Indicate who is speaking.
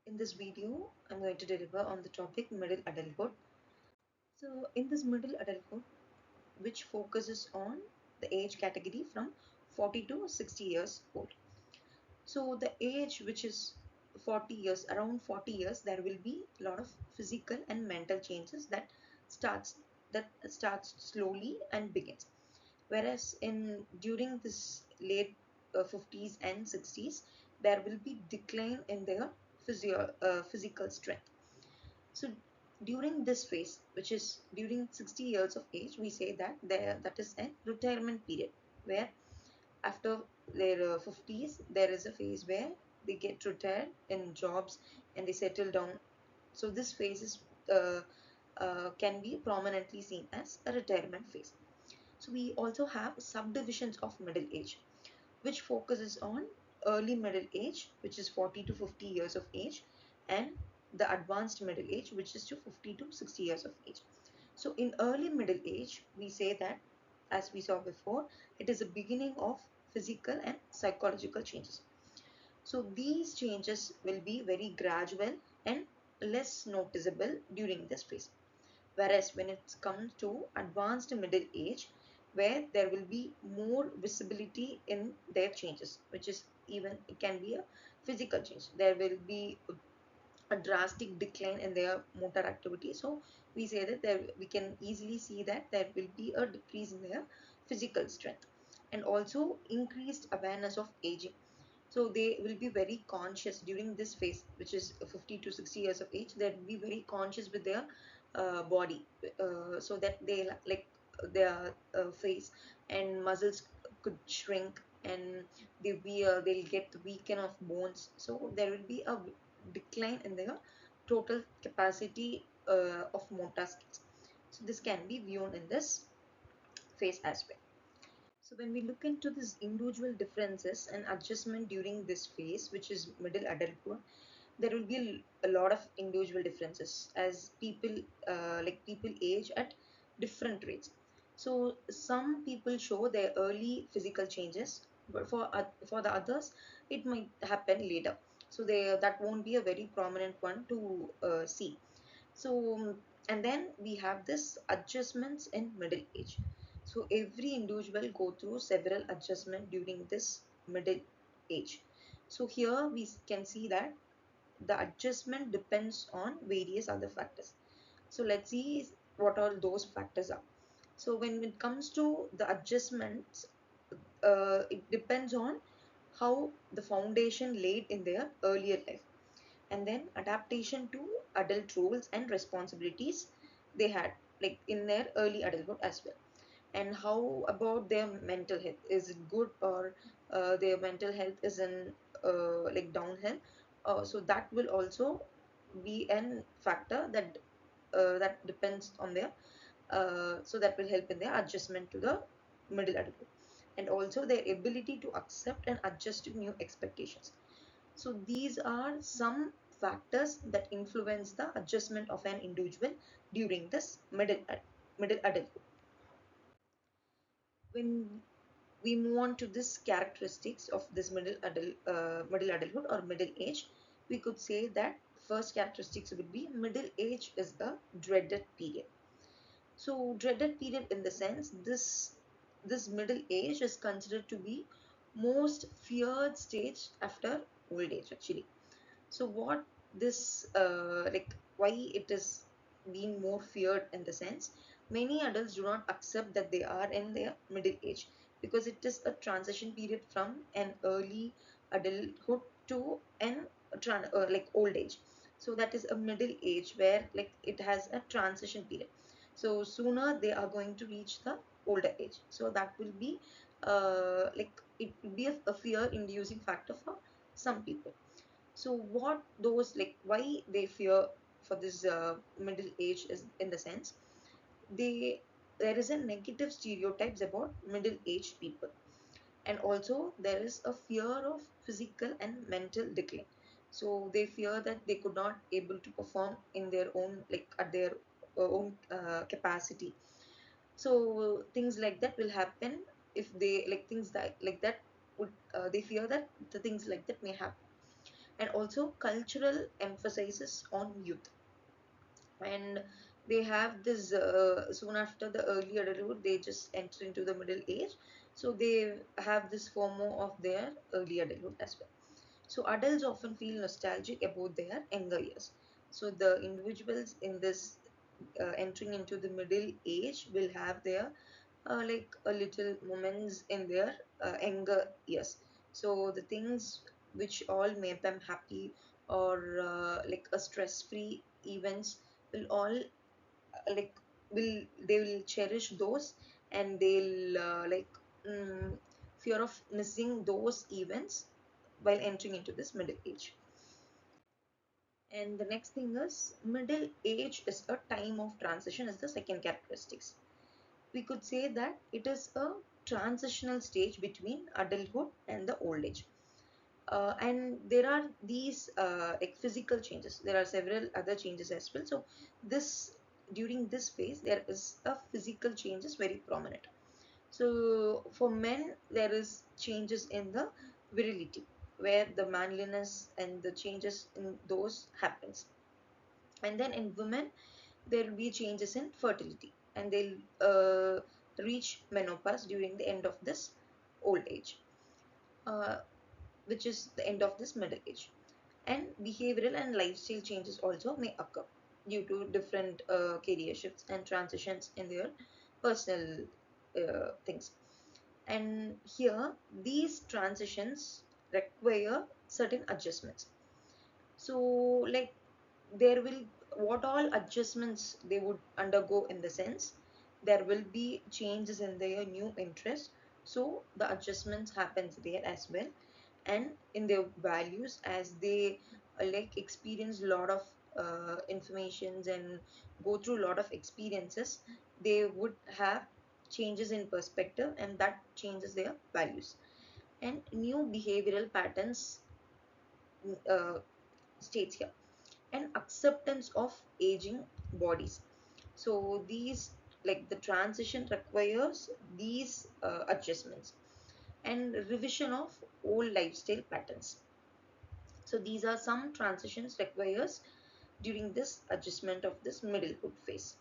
Speaker 1: In this video, I'm going to deliver on the topic middle adulthood. So, in this middle adulthood, which focuses on the age category from 40 to 60 years old. So, the age which is 40 years, around 40 years, there will be a lot of physical and mental changes starts that starts slowly and begins. Whereas in during this late 50s and 60s, there will be decline in their physical strength. So during this phase, which is during 60 years of age, we say that that is a retirement period where after their 50s, there is a phase where they get retired in jobs and they settle down. So this phase is can be prominently seen as a retirement phase. So we also have subdivisions of middle age, which focuses on early middle age, which is 40 to 50 years of age, and the advanced middle age, which is to 50 to 60 years of age. So in early middle age, we say that, as we saw before, it is a beginning of physical and psychological changes. So these changes will be very gradual and less noticeable during this phase. Whereas when it comes to advanced middle age, where there will be more visibility in their changes, which is even it can be a physical change. There will be a drastic decline in their motor activity. So we say that there we can easily see that there will be a decrease in their physical strength and also increased awareness of aging. So they will be very conscious during this phase, which is 50 to 60 years of age. They'll be very conscious with their body, so that they like their face and muscles could shrink, and they'll get weaken of bones. So there will be a decline in their total capacity of motor skills. So this can be viewed in this phase as well. So when we look into these individual differences and adjustment during this phase, which is middle adulthood, there will be a lot of individual differences as people age at different rates. So some people show their early physical changes, but for the others, it might happen later. So that won't be a very prominent one to see. So, and then we have this adjustments in middle age. So every individual go through several adjustment during this middle age. So here we can see that the adjustment depends on various other factors. So let's see what all those factors are. So when it comes to the adjustments, it depends on how the foundation laid in their earlier life, and then adaptation to adult roles and responsibilities they had like in their early adulthood as well. And how about their mental health, is it good, or their mental health is in like downhill. So that will also be an factor that depends on their so that will help in their adjustment to the middle adulthood, and also their ability to accept and adjust to new expectations. So these are some factors that influence the adjustment of an individual during this middle adulthood. When we move on to this characteristics of this middle adulthood or middle age, we could say that first characteristics would be middle age is a dreaded period. So dreaded period in the sense this middle age is considered to be most feared stage after old age actually. So what this why it is being more feared in the sense, many adults do not accept that they are in their middle age because it is a transition period from an early adulthood to an old age. So that is a middle age where like it has a transition period. So sooner they are going to reach the older age. So that will be it will be a fear inducing factor for some people. So what those like why they fear for this middle age is in the sense they there is a negative stereotypes about middle aged people, and also there is a fear of physical and mental decline. So they fear that they could not able to perform in their own like at their own capacity. So things like that will happen if they like things that would they fear that the things like that may happen. and also cultural emphasis on youth. And they have this soon after the early adulthood, they just enter into the middle age, so they have this FOMO of their early adulthood as well. So adults often feel nostalgic about their younger years. So the individuals in this entering into the middle age will have their like a little moments in their younger years. So the things which all made them happy, or like a stress-free events, will all like will they will cherish those, and they'll fear of missing those events while entering into this middle age. And the next thing is middle age is a time of transition is the second characteristics. We could say that it is a transitional stage between adulthood and the old age. And there are these like physical changes. There are several other changes as well. So this during this phase there is a physical changes very prominent. So for men there is changes in the virility, where the manliness and the changes in those happens. And then in women there will be changes in fertility, and they'll reach menopause during the end of this old age, uh, which is the end of this middle age. And behavioral and lifestyle changes also may occur due to different career shifts and transitions in their personal things. And here these transitions require certain adjustments. So like there will, what all adjustments they would undergo in the sense, there will be changes in their new interest, so the adjustments happens there as well. And in their values, as they like experience a lot of informations and go through a lot of experiences, they would have changes in perspective, and that changes their values. And new behavioral patterns uh, states here, and acceptance of aging bodies. So these, like the transition requires these adjustments, and revision of old lifestyle patterns. So these are some transitions requires during this adjustment of this middlehood phase.